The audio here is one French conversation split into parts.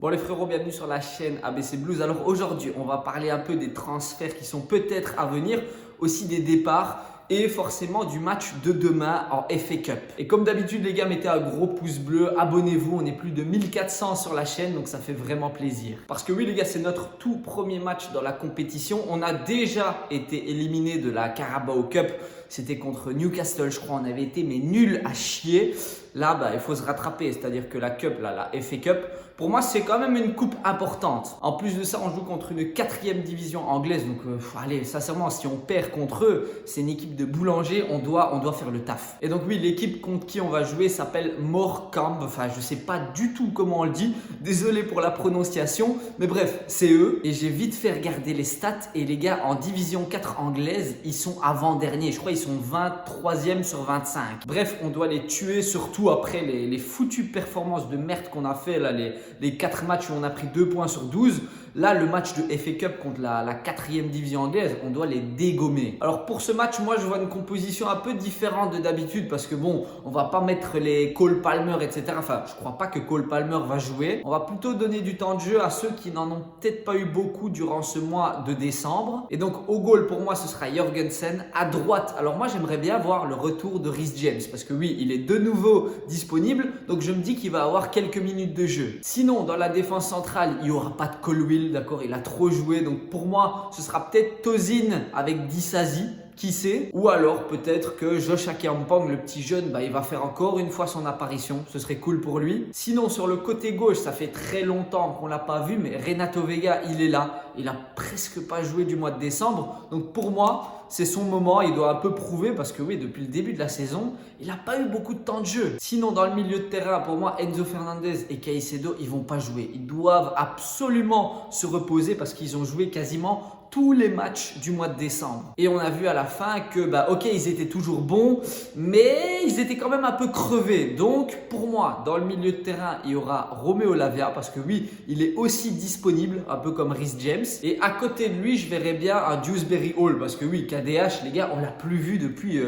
Bon les frérots, bienvenue sur la chaîne ABC Blues. Alors aujourd'hui, on va parler un peu des transferts qui sont peut-être à venir, aussi des départs et forcément du match de demain en FA Cup. Et comme d'habitude les gars, mettez un gros pouce bleu, abonnez-vous, on est plus de 1400 sur la chaîne donc ça fait vraiment plaisir. Parce que oui les gars, c'est notre tout premier match dans la compétition. On a déjà été éliminé de la Carabao Cup, c'était contre Newcastle je crois, on avait été mais nul à chier. Là il faut se rattraper, c'est-à-dire que la Cup, la FA Cup, pour moi c'est quand même une coupe importante. En plus de ça, on joue contre une 4e division anglaise, donc allez, sincèrement si on perd contre eux, c'est une équipe de boulanger, on doit faire le taf. Et donc oui, l'équipe contre qui on va jouer s'appelle Morecambe, enfin je sais pas du tout comment on le dit, désolé pour la prononciation, mais bref, c'est eux. Et j'ai vite fait regarder les stats et les gars, en division 4 anglaise, ils sont avant-derniers, je crois ils sont 23e sur 25. Bref, on doit les tuer, surtout après les foutues performances de merde qu'on a fait là, les 4 matchs où on a pris 2 points sur 12. Là, le match de FA Cup contre la 4e division anglaise, on doit les dégommer. Alors pour ce match, moi je vois une composition un peu différente de d'habitude parce que bon, on va pas mettre les Cole Palmer, etc. Enfin, je crois pas que Cole Palmer va jouer. On va plutôt donner du temps de jeu à ceux qui n'en ont peut-être pas eu beaucoup durant ce mois de décembre. Et donc au goal, pour moi, ce sera Jorgensen. À droite, alors moi j'aimerais bien voir le retour de Reece James parce que oui, il est de nouveau disponible. Donc je me dis qu'il va avoir quelques minutes de jeu. Sinon, dans la défense centrale, il n'y aura pas de Colwill. D'accord, il a trop joué, donc pour moi ce sera peut-être Tosin avec Disasi, qui sait, ou alors peut-être que Josh Akeampong, le petit jeune, il va faire encore une fois son apparition, ce serait cool pour lui. Sinon sur le côté gauche, ça fait très longtemps qu'on l'a pas vu, mais Renato Vega il est là, il a presque pas joué du mois de décembre, donc pour moi c'est son moment, il doit un peu prouver parce que oui, depuis le début de la saison, il n'a pas eu beaucoup de temps de jeu. Sinon, dans le milieu de terrain, pour moi, Enzo Fernandez et Caicedo, ils vont pas jouer. Ils doivent absolument se reposer parce qu'ils ont joué quasiment tous les matchs du mois de décembre. Et on a vu à la fin que, ok, ils étaient toujours bons, mais ils étaient quand même un peu crevés. Donc, pour moi, dans le milieu de terrain, il y aura Romeo Lavia parce que oui, il est aussi disponible, un peu comme Reece James. Et à côté de lui, je verrais bien un Dewsbury Hall parce que oui, KDH, les gars, on l'a plus vu depuis...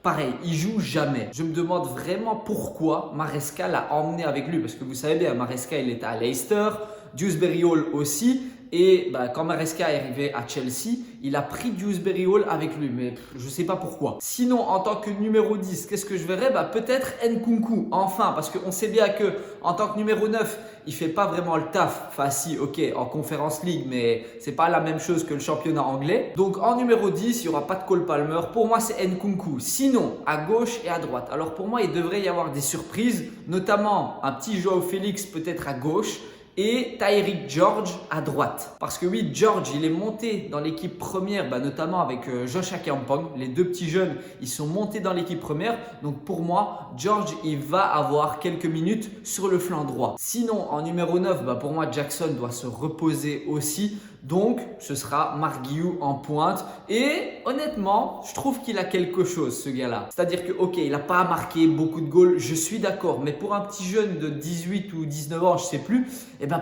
Pareil, il joue jamais. Je me demande vraiment pourquoi Maresca l'a emmené avec lui. Parce que vous savez bien, Maresca, il était à Leicester, Dewsbury Hall aussi. Et quand Maresca est arrivé à Chelsea, il a pris Dewsbury Hall avec lui. Mais je ne sais pas pourquoi. Sinon, en tant que numéro 10, qu'est-ce que je verrais? Peut-être Nkunku, enfin. Parce qu'on sait bien qu'en tant que numéro 9, il ne fait pas vraiment le taf. Enfin si, ok, en Conference League, mais ce n'est pas la même chose que le championnat anglais. Donc en numéro 10, il n'y aura pas de Cole Palmer. Pour moi, c'est Nkunku. Sinon, à gauche et à droite. Alors pour moi, il devrait y avoir des surprises, notamment un petit Joao Félix peut-être à gauche et Tyreek George à droite. Parce que oui, George, il est monté dans l'équipe première, notamment avec Josh Akeampong. Les deux petits jeunes, ils sont montés dans l'équipe première. Donc pour moi, George, il va avoir quelques minutes sur le flanc droit. Sinon, en numéro 9, pour moi, Jackson doit se reposer aussi. Donc, ce sera Marc Guiu en pointe. Et honnêtement, je trouve qu'il a quelque chose, ce gars-là. C'est-à-dire que, ok, il n'a pas marqué beaucoup de goals, je suis d'accord. Mais pour un petit jeune de 18 ou 19 ans, je ne sais plus,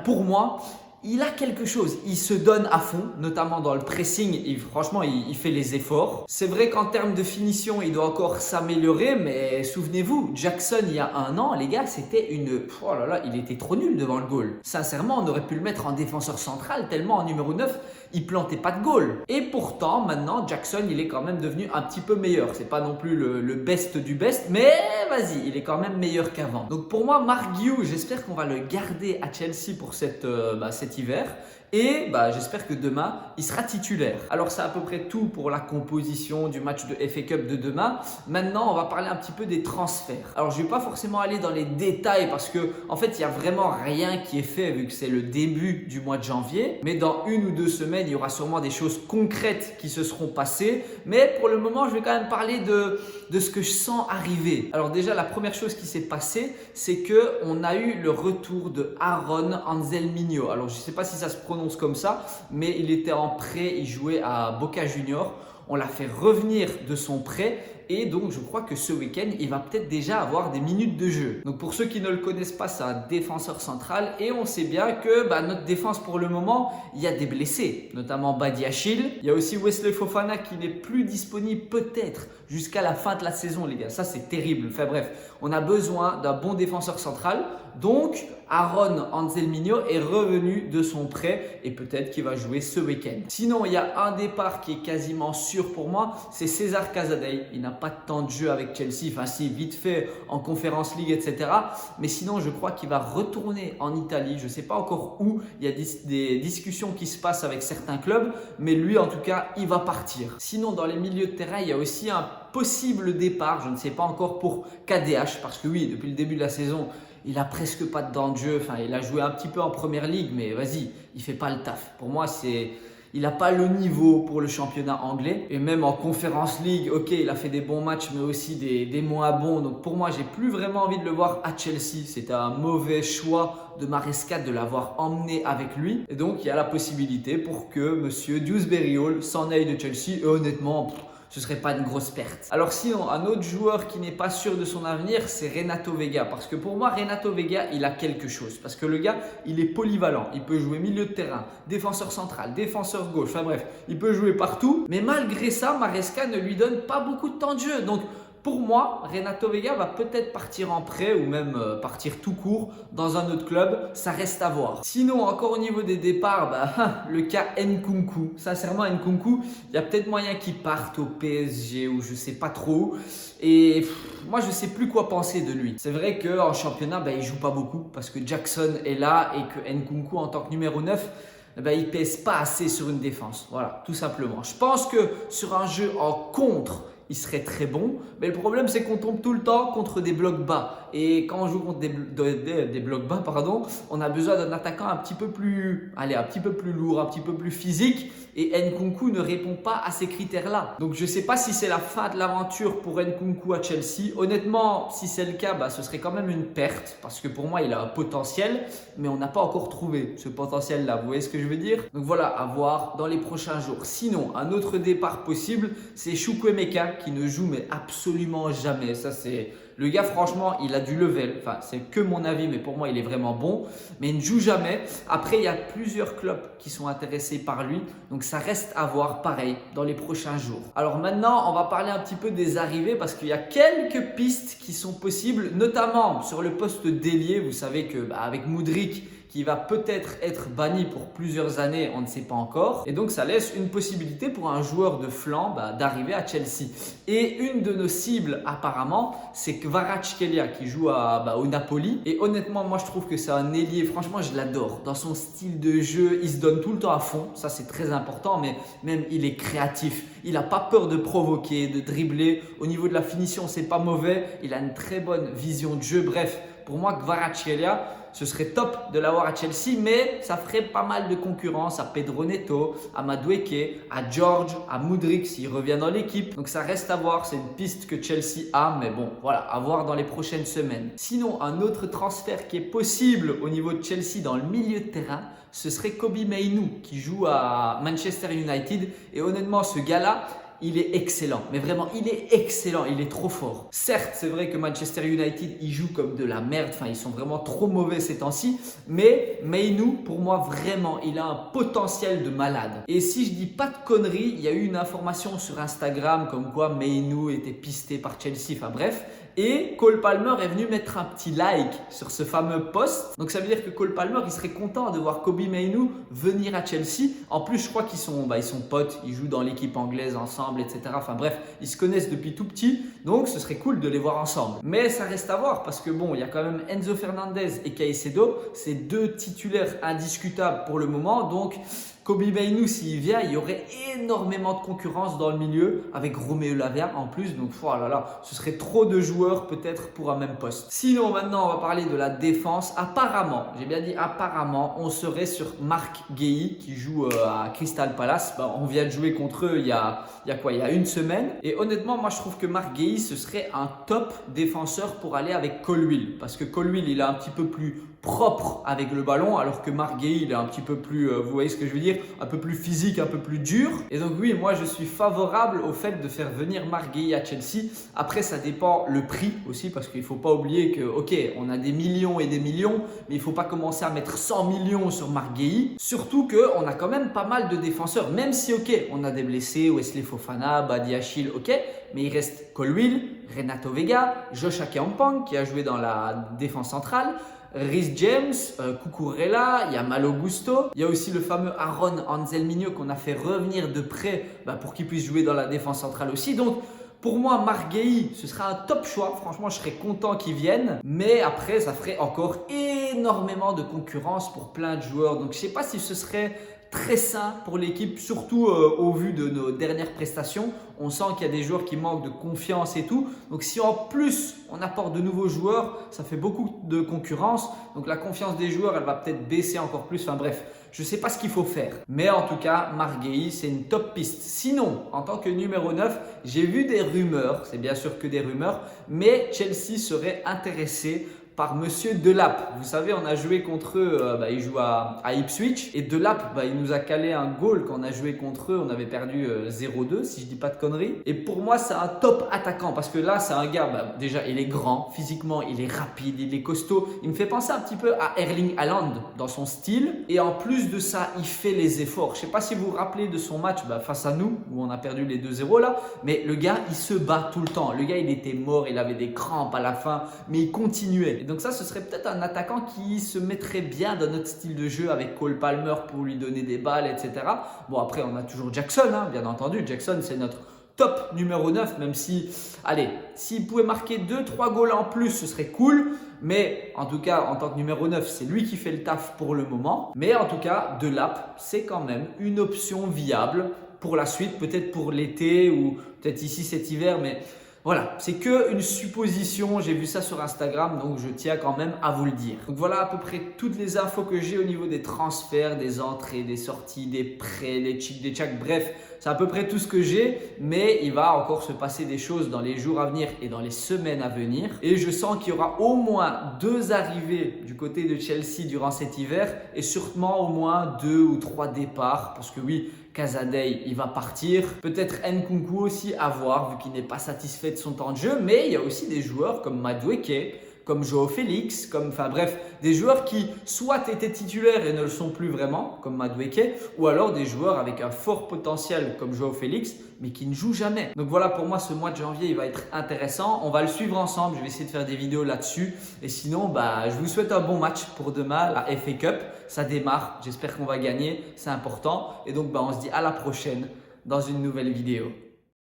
pour moi, il a quelque chose, il se donne à fond, notamment dans le pressing, et franchement il fait les efforts. C'est vrai qu'en termes de finition, il doit encore s'améliorer, mais souvenez-vous, Jackson il y a un an, les gars, c'était une... Oh là là, il était trop nul devant le goal. Sincèrement, on aurait pu le mettre en défenseur central, tellement en numéro 9, il plantait pas de goal. Et pourtant, maintenant, Jackson, il est quand même devenu un petit peu meilleur. C'est pas non plus le best du best, mais vas-y, il est quand même meilleur qu'avant. Donc pour moi, Marc Guiu, j'espère qu'on va le garder à Chelsea pour cet hiver. Et j'espère que demain, il sera titulaire. Alors c'est à peu près tout pour la composition du match de FA Cup de demain. Maintenant, on va parler un petit peu des transferts. Alors je ne vais pas forcément aller dans les détails parce que en fait, il n'y a vraiment rien qui est fait vu que c'est le début du mois de janvier. Mais dans 1 ou 2 semaines, il y aura sûrement des choses concrètes qui se seront passées. Mais pour le moment, je vais quand même parler de ce que je sens arriver. Alors déjà, la première chose qui s'est passée, c'est qu'on a eu le retour de Aaron Anselminho. Alors je ne sais pas si ça se prononce comme ça, mais il était en prêt, il jouait à Boca Juniors. On l'a fait revenir de son prêt et donc je crois que ce week-end, il va peut-être déjà avoir des minutes de jeu. Donc pour ceux qui ne le connaissent pas, c'est un défenseur central et on sait bien que notre défense pour le moment, il y a des blessés, notamment Badiachil. Il y a aussi Wesley Fofana qui n'est plus disponible peut-être jusqu'à la fin de la saison, les gars. Ça, c'est terrible. Enfin bref, on a besoin d'un bon défenseur central. Donc, Aaron Anselminho est revenu de son prêt et peut-être qu'il va jouer ce week-end. Sinon, il y a un départ qui est quasiment sûr pour moi, c'est César Casadei. Il n'a pas de temps de jeu avec Chelsea, enfin si, vite fait en Conference League, etc. Mais sinon, je crois qu'il va retourner en Italie. Je ne sais pas encore où, il y a des discussions qui se passent avec certains clubs, mais lui en tout cas, il va partir. Sinon, dans les milieux de terrain, il y a aussi un possible départ, je ne sais pas encore pour KDH, parce que oui, depuis le début de la saison, il a presque pas de temps de jeu. Enfin, il a joué un petit peu en première ligue, mais vas-y, il fait pas le taf. Pour moi, il n'a pas le niveau pour le championnat anglais. Et même en Conference League, ok, il a fait des bons matchs, mais aussi des moins bons. Donc pour moi, j'ai plus vraiment envie de le voir à Chelsea. C'était un mauvais choix de Maresca de l'avoir emmené avec lui. Et donc, il y a la possibilité pour que Monsieur Dewsbury Hall s'en aille de Chelsea. Et honnêtement, ce ne serait pas une grosse perte. Alors sinon, un autre joueur qui n'est pas sûr de son avenir, c'est Renato Vega. Parce que pour moi, Renato Vega, il a quelque chose. Parce que le gars, il est polyvalent. Il peut jouer milieu de terrain, défenseur central, défenseur gauche. Enfin bref, il peut jouer partout. Mais malgré ça, Maresca ne lui donne pas beaucoup de temps de jeu. Donc, pour moi, Renato Vega va peut-être partir en prêt ou même partir tout court dans un autre club. Ça reste à voir. Sinon, encore au niveau des départs, le cas Nkunku. Sincèrement, Nkunku, il y a peut-être moyen qu'il parte au PSG ou je sais pas trop. Et moi, je sais plus quoi penser de lui. C'est vrai qu'en championnat, il joue pas beaucoup parce que Jackson est là et que Nkunku, en tant que numéro 9, il pèse pas assez sur une défense. Voilà, tout simplement. Je pense que sur un jeu en contre, il serait très bon, mais le problème c'est qu'on tombe tout le temps contre des blocs bas et quand on joue contre des blocs bas, on a besoin d'un attaquant un petit peu plus lourd, un petit peu plus physique et Nkunku ne répond pas à ces critères-là. Donc je ne sais pas si c'est la fin de l'aventure pour Nkunku à Chelsea. Honnêtement, si c'est le cas, ce serait quand même une perte parce que pour moi il a un potentiel, mais on n'a pas encore trouvé ce potentiel-là. Vous voyez ce que je veux dire? Donc voilà, à voir dans les prochains jours. Sinon, un autre départ possible, c'est Chukwuemeka qui ne joue mais absolument jamais. Ça c'est le gars, franchement, il a du level. Enfin, c'est que mon avis, mais pour moi, il est vraiment bon. Mais il ne joue jamais. Après, il y a plusieurs clubs qui sont intéressés par lui. Donc, ça reste à voir, pareil, dans les prochains jours. Alors maintenant, on va parler un petit peu des arrivées parce qu'il y a quelques pistes qui sont possibles, notamment sur le poste d'ailier. Vous savez que avec Mudryk, qui va peut-être être banni pour plusieurs années, on ne sait pas encore. Et donc, ça laisse une possibilité pour un joueur de flanc d'arriver à Chelsea. Et une de nos cibles, apparemment, c'est Kvaratskhelia qui joue au Napoli. Et honnêtement, moi, je trouve que c'est un ailier. Franchement, je l'adore. Dans son style de jeu, il se donne tout le temps à fond. Ça, c'est très important. Mais même, il est créatif. Il n'a pas peur de provoquer, de dribbler. Au niveau de la finition, c'est pas mauvais. Il a une très bonne vision de jeu. Bref, pour moi, Kvaratskhelia, ce serait top de l'avoir à Chelsea, mais ça ferait pas mal de concurrence à Pedro Neto, à Madueke, à George, à Mudryk s'il revient dans l'équipe. Donc ça reste à voir, c'est une piste que Chelsea a, mais bon, voilà, à voir dans les prochaines semaines. Sinon, un autre transfert qui est possible au niveau de Chelsea dans le milieu de terrain, ce serait Kobbie Mainoo qui joue à Manchester United. Et honnêtement, ce gars-là, il est excellent, mais vraiment, il est excellent, il est trop fort. Certes, c'est vrai que Manchester United, ils jouent comme de la merde, enfin, ils sont vraiment trop mauvais ces temps-ci, mais Mainoo, pour moi, vraiment, il a un potentiel de malade. Et si je dis pas de conneries, il y a eu une information sur Instagram comme quoi Mainoo était pisté par Chelsea, enfin bref. Et Cole Palmer est venu mettre un petit like sur ce fameux post. Donc ça veut dire que Cole Palmer, il serait content de voir Kobbie Mainoo venir à Chelsea. En plus, je crois qu'ils sont potes, ils jouent dans l'équipe anglaise ensemble, etc. Enfin bref, ils se connaissent depuis tout petit. Donc ce serait cool de les voir ensemble. Mais ça reste à voir parce que bon, il y a quand même Enzo Fernandez et Caicedo. C'est deux titulaires indiscutables pour le moment. Donc Kobbie Mainoo, s'il vient, il y aurait énormément de concurrence dans le milieu avec Romeo Lavia en plus. Donc, oh là là, ce serait trop de joueurs peut-être pour un même poste. Sinon, maintenant, on va parler de la défense. Apparemment, j'ai bien dit apparemment, on serait sur Marc Guéhi qui joue à Crystal Palace. On vient de jouer contre eux il y a une semaine. Et honnêtement, moi, je trouve que Marc Guéhi, ce serait un top défenseur pour aller avec Colwill. Parce que Colwill, il est un petit peu plus propre avec le ballon, alors que Marc Guéhi, il est un petit peu plus, vous voyez ce que je veux dire, un peu plus physique, un peu plus dur. Et donc oui, moi je suis favorable au fait de faire venir Marc Guéhi à Chelsea. Après, ça dépend le prix aussi, parce qu'il ne faut pas oublier que, ok, on a des millions et des millions, mais il ne faut pas commencer à mettre 100 millions sur Marc Guéhi. Surtout qu'on a quand même pas mal de défenseurs, même si, ok, on a des blessés, Wesley Fofana, Badiachil, ok, mais il reste Colwill, Renato Vega, Josh Akeampong qui a joué dans la défense centrale, Rhys James, Cucurella, il y a Malo Gusto. Il y a aussi le fameux Aaron Anselminho qu'on a fait revenir de près pour qu'il puisse jouer dans la défense centrale aussi. Donc, pour moi, Marc Guéhi, ce sera un top choix. Franchement, je serais content qu'il vienne. Mais après, ça ferait encore énormément de concurrence pour plein de joueurs. Donc, je ne sais pas si ce serait très sain pour l'équipe, surtout au vu de nos dernières prestations. On sent qu'il y a des joueurs qui manquent de confiance et tout. Donc si en plus on apporte de nouveaux joueurs, ça fait beaucoup de concurrence. Donc la confiance des joueurs, elle va peut-être baisser encore plus. Enfin bref, je ne sais pas ce qu'il faut faire. Mais en tout cas, Marc Guéhi, c'est une top piste. Sinon, en tant que numéro 9, j'ai vu des rumeurs. C'est bien sûr que des rumeurs. Mais Chelsea serait intéressé par Monsieur Delap. Vous savez, on a joué contre eux, il joue à Ipswich. Et Delap, il nous a calé un goal quand on a joué contre eux. On avait perdu 0-2, si je dis pas de conneries. Et pour moi, c'est un top attaquant. Parce que là, c'est un gars, déjà, il est grand. Physiquement, il est rapide, il est costaud. Il me fait penser un petit peu à Erling Haaland dans son style. Et en plus de ça, il fait les efforts. Je sais pas si vous vous rappelez de son match face à nous, où on a perdu les 2-0 là. Mais le gars, il se bat tout le temps. Le gars, il était mort, il avait des crampes à la fin. Mais il continuait. Et donc ça, ce serait peut-être un attaquant qui se mettrait bien dans notre style de jeu avec Cole Palmer pour lui donner des balles, etc. Bon, après, on a toujours Jackson, bien entendu. Jackson, c'est notre top numéro 9, même si, allez, s'il pouvait marquer 2-3 goals en plus, ce serait cool. Mais en tout cas, en tant que numéro 9, c'est lui qui fait le taf pour le moment. Mais en tout cas, Delap, c'est quand même une option viable pour la suite, peut-être pour l'été ou peut-être ici cet hiver, mais voilà, c'est qu'une supposition, j'ai vu ça sur Instagram, donc je tiens quand même à vous le dire. Donc voilà à peu près toutes les infos que j'ai au niveau des transferts, des entrées, des sorties, des prêts, des chics, des tchaks, bref, c'est à peu près tout ce que j'ai, mais il va encore se passer des choses dans les jours à venir et dans les semaines à venir. Et je sens qu'il y aura au moins 2 arrivées du côté de Chelsea durant cet hiver et sûrement au moins 2 ou 3 départs, parce que oui, Casadei, il va partir. Peut-être Nkunku aussi à voir vu qu'il n'est pas satisfait de son temps de jeu. Mais il y a aussi des joueurs comme Madueke, comme Joao Félix, enfin bref, des joueurs qui soit étaient titulaires et ne le sont plus vraiment, comme Madueke, ou alors des joueurs avec un fort potentiel comme Joao Félix, mais qui ne jouent jamais. Donc voilà, pour moi, ce mois de janvier, il va être intéressant. On va le suivre ensemble. Je vais essayer de faire des vidéos là-dessus. Et sinon, je vous souhaite un bon match pour demain, la FA Cup. Ça démarre. J'espère qu'on va gagner. C'est important. Et donc, on se dit à la prochaine dans une nouvelle vidéo.